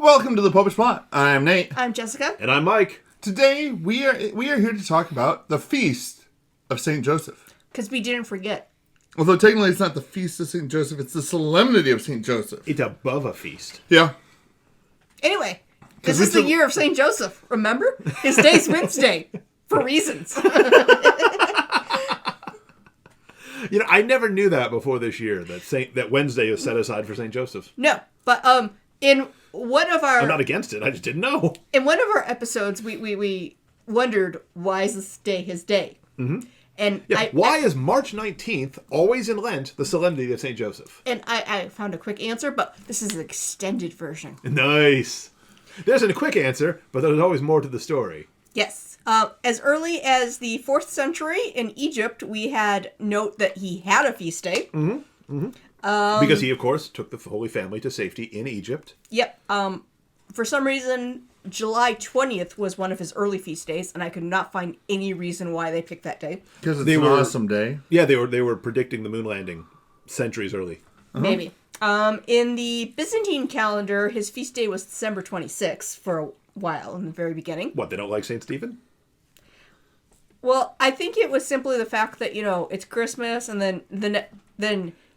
Welcome to the Popish Plot. I'm Nate. I'm Jessica. And I'm Mike. Today we are here to talk about the Feast of St. Joseph. Because we didn't forget. Although technically it's not the Feast of St. Joseph, it's the Solemnity of St. Joseph. It's above a feast. Yeah. Anyway, this is the year of St. Joseph, remember? His day's Wednesday, for reasons. You know, I never knew that before this year, that Wednesday is set aside for St. Joseph. No, but in one of our... I'm not against it, I just didn't know. In one of our episodes, we wondered, why is this day his day? Mm-hmm. And why is March 19th, always in Lent, the Solemnity of St. Joseph? And I found a quick answer, but this is an extended version. Nice. There's a quick answer, but there's always more to the story. Yes. As early as the 4th century in Egypt, we had note that he had a feast day. Mm-hmm. Mm-hmm. Because he, of course, took the Holy Family to safety in Egypt. Yep. For some reason, July 20th was one of his early feast days, and I could not find any reason why they picked that day. Because it's an awesome day. Yeah, they were predicting the moon landing centuries early. Uh-huh. Maybe. In the Byzantine calendar, his feast day was December 26th for a while in the very beginning. What, they don't like St. Stephen? Well, I think it was simply the fact that, it's Christmas, and then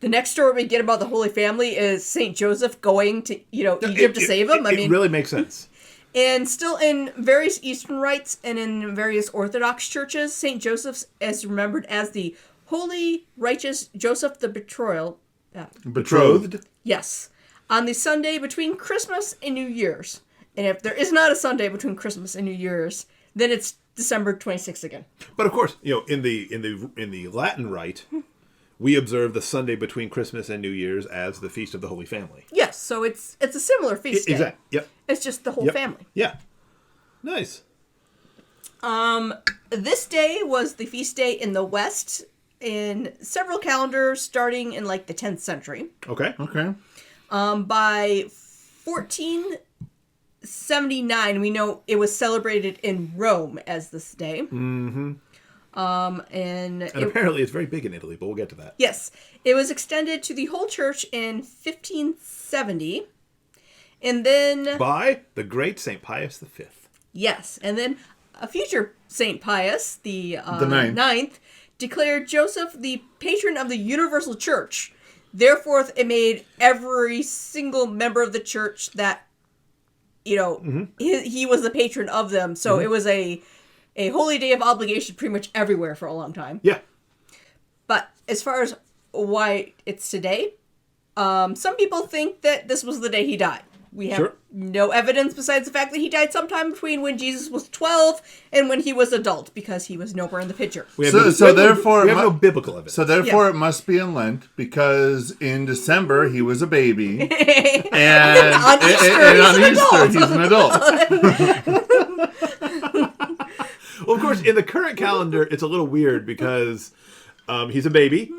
the next story we get about the Holy Family is St. Joseph going to, Egypt to save him. It really makes sense. And still in various Eastern rites and in various Orthodox churches, St. Joseph is remembered as the Holy Righteous Joseph the Betrothed? Yes. On the Sunday between Christmas and New Year's. And if there is not a Sunday between Christmas and New Year's, then it's December 26th again. But of course, in the Latin rite, we observe the Sunday between Christmas and New Year's as the Feast of the Holy Family. Yes, so it's a similar feast day. Exactly. Yep. It's just the whole family. Yeah. Nice. This day was the feast day in the West in several calendars starting in the 10th century. Okay. By 1479, we know it was celebrated in Rome as this day. Mm-hmm. And apparently it's very big in Italy, but we'll get to that. Yes. It was extended to the whole church in 1570. And then... by the great St. Pius V. Yes. And then a future St. Pius, the ninth, declared Joseph the patron of the universal church. Therefore, it made every single member of the church that, he was the patron of them. So it was a holy day of obligation pretty much everywhere for a long time. Yeah. But as far as why it's today, some people think that this was the day he died. We have no evidence besides the fact that he died sometime between when Jesus was 12 and when he was adult, because he was nowhere in the picture. Therefore, we have no biblical evidence. So therefore, it must be in Lent, because in December he was a baby, and on Easter he's an adult. Well, of course, in the current calendar, it's a little weird because he's a baby,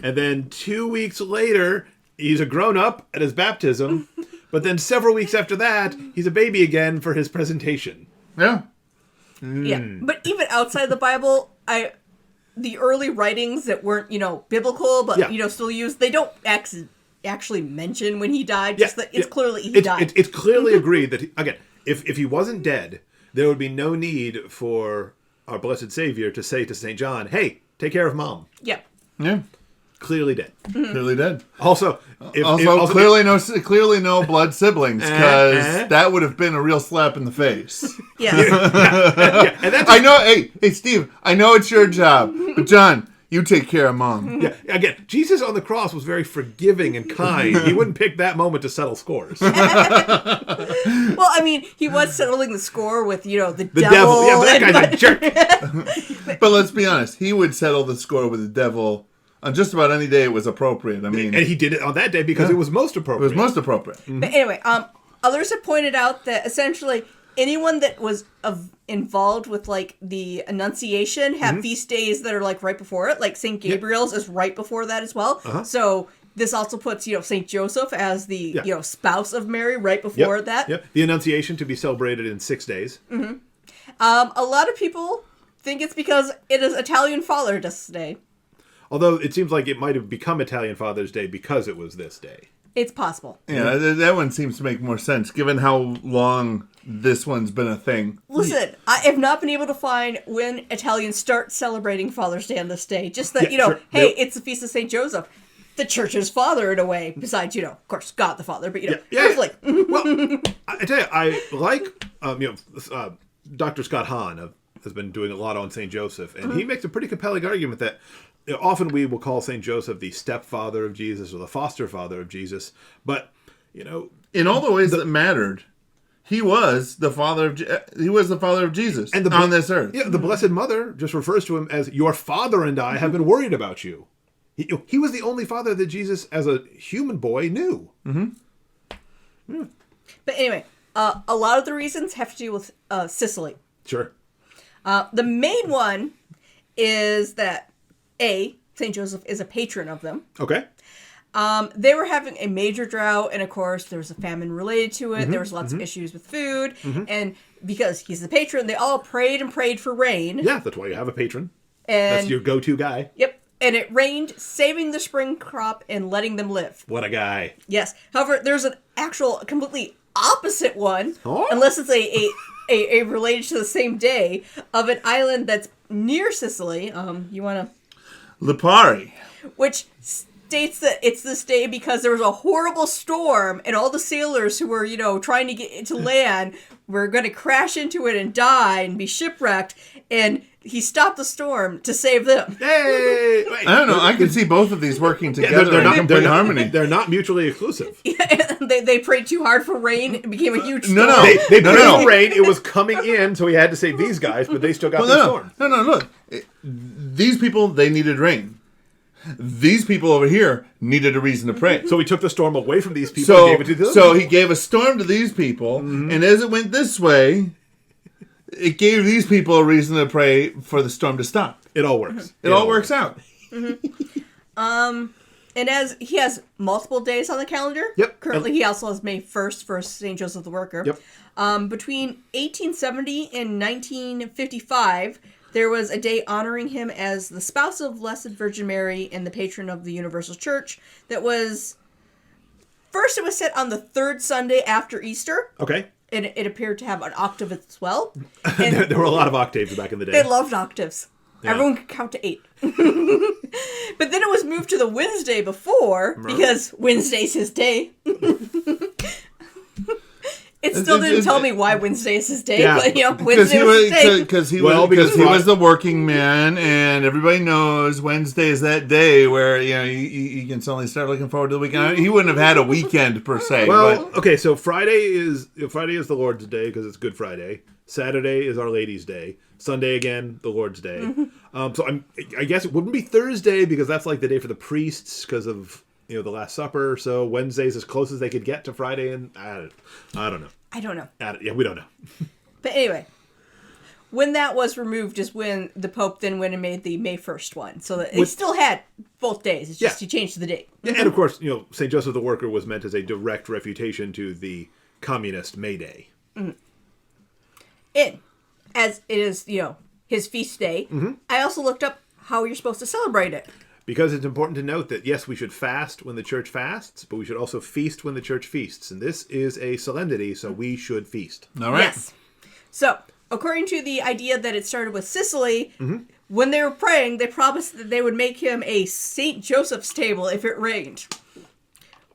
and then 2 weeks later, he's a grown-up at his baptism, but then several weeks after that, he's a baby again for his presentation. Yeah. Yeah, but even outside the Bible, the early writings that weren't, biblical, but, still used, they don't actually mention when he died, just that it's clearly he died. It's clearly agreed that, if he wasn't dead, there would be no need for our Blessed Savior to say to St. John, hey, take care of Mom. Yeah. Yeah. Clearly dead. Clearly dead. Also, clearly no blood siblings, because that would have been a real slap in the face. Yeah. And that's I know. Hey, Steve. I know it's your job, but John, you take care of Mom. Yeah. Again, Jesus on the cross was very forgiving and kind. He wouldn't pick that moment to settle scores. Well, I mean, he was settling the score with, the devil. Yeah, but that guy's a jerk. But let's be honest. He would settle the score with the devil on just about any day it was appropriate. I mean, and he did it on that day because it was most appropriate. It was most appropriate. Mm-hmm. But anyway, others have pointed out that essentially anyone that was involved with the Annunciation have feast days that are right before it. Like St. Gabriel's is right before that as well. Uh-huh. So this also puts St. Joseph as the spouse of Mary right before that. Yep. The Annunciation to be celebrated in 6 days. Mm-hmm. A lot of people think it's because it is Italian Father's Day. Although it seems like it might have become Italian Father's Day because it was this day. It's possible. Yeah, that one seems to make more sense, given how long this one's been a thing. Listen, I have not been able to find when Italians start celebrating Father's Day on this day. Just that, Sure. hey, it's the Feast of St. Joseph. The church's father, in a way, besides, of course, God the Father, but, earthly. Well, I tell you, I like, Dr. Scott Hahn has been doing a lot on St. Joseph, and he makes a pretty compelling argument that often we will call St. Joseph the stepfather of Jesus or the foster father of Jesus, but, in all the ways that mattered, he was the father of Jesus and on this earth. Yeah, the Blessed Mother just refers to him as your father and I have been worried about you. He was the only father that Jesus, as a human boy, knew. Mm-hmm. Yeah. But anyway, a lot of the reasons have to do with Sicily. Sure. The main one is that, St. Joseph is a patron of them. Okay. They were having a major drought, and of course, there was a famine related to it. There was lots of issues with food, and because he's the patron, they all prayed and prayed for rain. Yeah, that's why you have a patron. And that's your go-to guy. Yep. And it rained, saving the spring crop and letting them live. What a guy. Yes. However, there's an actual completely opposite one, oh? unless it's a related to the same day, of an island that's near Sicily. You want to... Lipari. Which states that it's this day because there was a horrible storm and all the sailors who were, trying to get into land were going to crash into it and die and be shipwrecked, and he stopped the storm to save them. Hey! I don't know. I can see both of these working together in complete harmony. They're not mutually exclusive. Yeah, they prayed too hard for rain. It became a huge storm. No. They prayed for rain. It was coming in, so he had to save these guys, but they still got the storm. No, look. These people, they needed rain. These people over here needed a reason to pray. So he took the storm away from these people and gave it to them. So he gave a storm to these people, and as it went this way, it gave these people a reason to pray for the storm to stop. It all works. It all works out. And as he has multiple days on the calendar. Yep. Currently, he also has May 1st for St. Joseph the Worker. Yep. Between 1870 and 1955, there was a day honoring him as the spouse of Blessed Virgin Mary and the patron of the Universal Church. That was... First, it was set on the third Sunday after Easter. Okay. And it appeared to have an octave as well. And there were a lot of octaves back in the day. They loved octaves. Yeah. Everyone could count to 8. But then it was moved to the Wednesday before, because Wednesday's his day. It still didn't tell me why Wednesday is his day, but Wednesday was his day. Because he was the working man, and everybody knows Wednesday is that day where you can suddenly start looking forward to the weekend. He wouldn't have had a weekend per se. Well, okay, so Friday is the Lord's Day because it's Good Friday. Saturday is Our Lady's Day. Sunday again, the Lord's Day. So I guess it wouldn't be Thursday because that's like the day for the priests because of the Last Supper. So Wednesday's as close as they could get to Friday, and I don't know. I don't know. Yeah, we don't know. But anyway, when that was removed is when the Pope then went and made the May 1st one. So that it still had both days. It's just he changed the date. Yeah, and of course, St. Joseph the Worker was meant as a direct refutation to the communist May Day. Mm-hmm. And as it is, his feast day, I also looked up how you're supposed to celebrate it. Because it's important to note that, yes, we should fast when the church fasts, but we should also feast when the church feasts. And this is a solemnity, so we should feast. All right. Yes. So, according to the idea that it started with Sicily, when they were praying, they promised that they would make him a St. Joseph's table if it rained.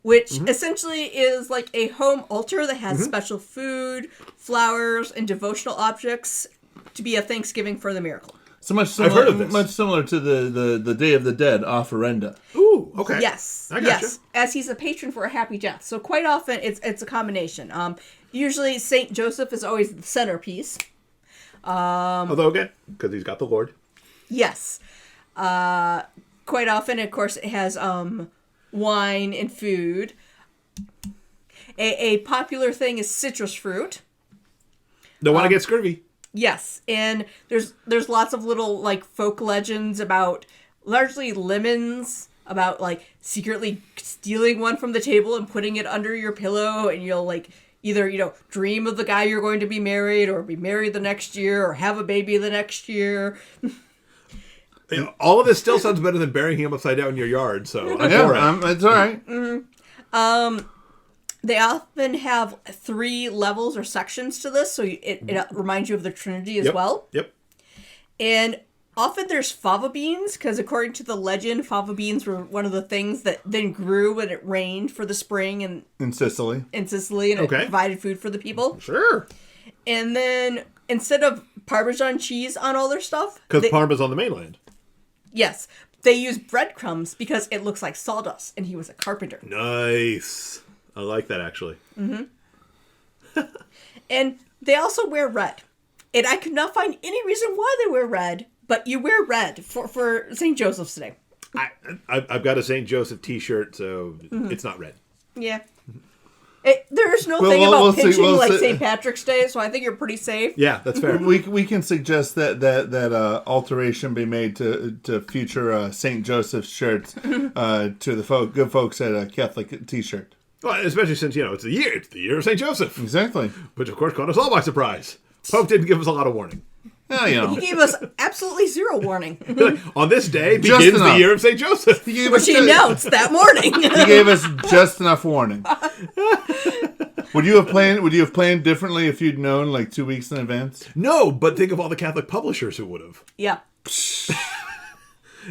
Which essentially is like a home altar that has special food, flowers, and devotional objects to be a thanksgiving for the miracle. So much similar, I've heard of this. Much similar to the Day of the Dead offerenda. Ooh, okay. Yes, I gotcha. yes. As he's a patron for a happy death. So quite often it's a combination. Usually St. Joseph is always the centerpiece. Although again, because he's got the Lord. Yes. Quite often, of course, it has wine and food. A popular thing is citrus fruit. Don't want to get scurvy. Yes, and there's lots of little folk legends about largely lemons, about secretly stealing one from the table and putting it under your pillow, and you'll either dream of the guy you're going to be married, or be married the next year, or have a baby the next year. All of this still sounds better than burying him upside down in your yard, so I'm for it. It's all right. They often have 3 levels or sections to this, so it reminds you of the Trinity as well. Yep. And often there's fava beans, because according to the legend, fava beans were one of the things that then grew when it rained for the spring in Sicily. and it provided food for the people. Sure. And then instead of Parmesan cheese on all their stuff... Because Parma's on the mainland. Yes. They use breadcrumbs because it looks like sawdust, and he was a carpenter. Nice. I like that, actually. Mm-hmm. And they also wear red. And I could not find any reason why they wear red, but you wear red for St. Joseph's Day. I've got a St. Joseph t-shirt, so it's not red. Yeah. There's no thing about pinching like St. Patrick's Day, so I think you're pretty safe. Yeah, that's fair. We can suggest that alteration be made to future St. Joseph's shirts to the good folks at a Catholic T-shirt. Well, especially since, it's the year of St. Joseph. Exactly. Which, of course, caught us all by surprise. Pope didn't give us a lot of warning. Yeah, He gave us absolutely zero warning. On this day begins the year of St. Joseph. Which he announced that morning. He gave us just enough warning. Would you have planned differently if you'd known like 2 weeks in advance? No, but think of all the Catholic publishers who would have. Yeah.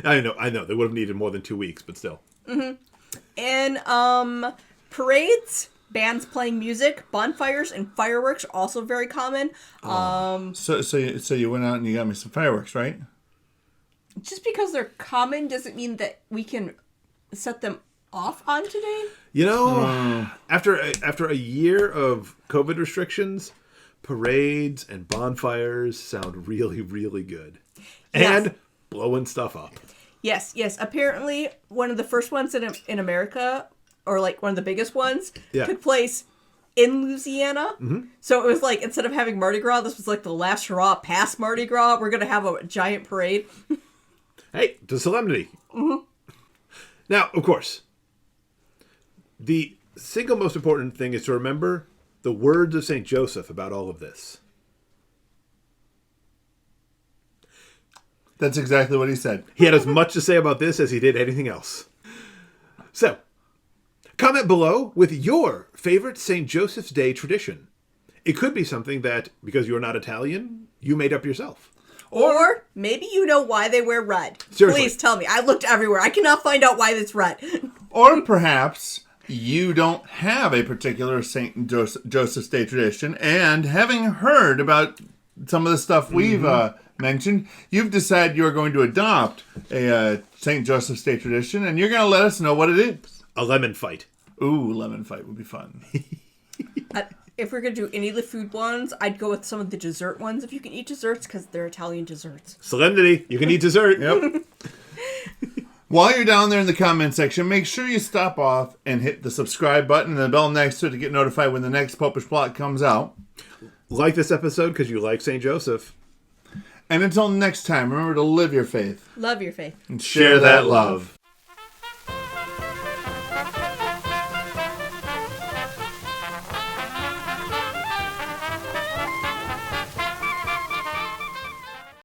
I know. They would have needed more than 2 weeks, but still. Mm-hmm. And parades, bands playing music, bonfires, and fireworks are also very common. So you went out and you got me some fireworks, right? Just because they're common doesn't mean that we can set them off on today. After a year of COVID restrictions, parades and bonfires sound really, really good. Yes. And blowing stuff up. Yes. Apparently, one of the first ones in America, or like one of the biggest ones, took place in Louisiana. Mm-hmm. So it was like, instead of having Mardi Gras, this was like the last hurrah past Mardi Gras. We're going to have a giant parade. Hey, the solemnity. Mm-hmm. Now, of course, the single most important thing is to remember the words of St. Joseph about all of this. That's exactly what he said. He had as much to say about this as he did anything else. So, comment below with your favorite St. Joseph's Day tradition. It could be something that, because you're not Italian, you made up yourself. Or maybe you know why they wear red. Seriously. Please tell me. I looked everywhere. I cannot find out why it's red. Or perhaps you don't have a particular St. Joseph's Day tradition, and having heard about some of the stuff we've mentioned, you've decided you're going to adopt a St. Joseph's Day tradition, and you're going to let us know what it is. A lemon fight. Ooh, lemon fight would be fun. If we're going to do any of the food ones, I'd go with some of the dessert ones if you can eat desserts, because they're Italian desserts. Solemnity. You can eat dessert. Yep. While you're down there in the comment section, make sure you stop off and hit the subscribe button and the bell next to it to get notified when the next Popish plot comes out. Like this episode because you like St. Joseph. And until next time, remember to live your faith. Love your faith. And share that love.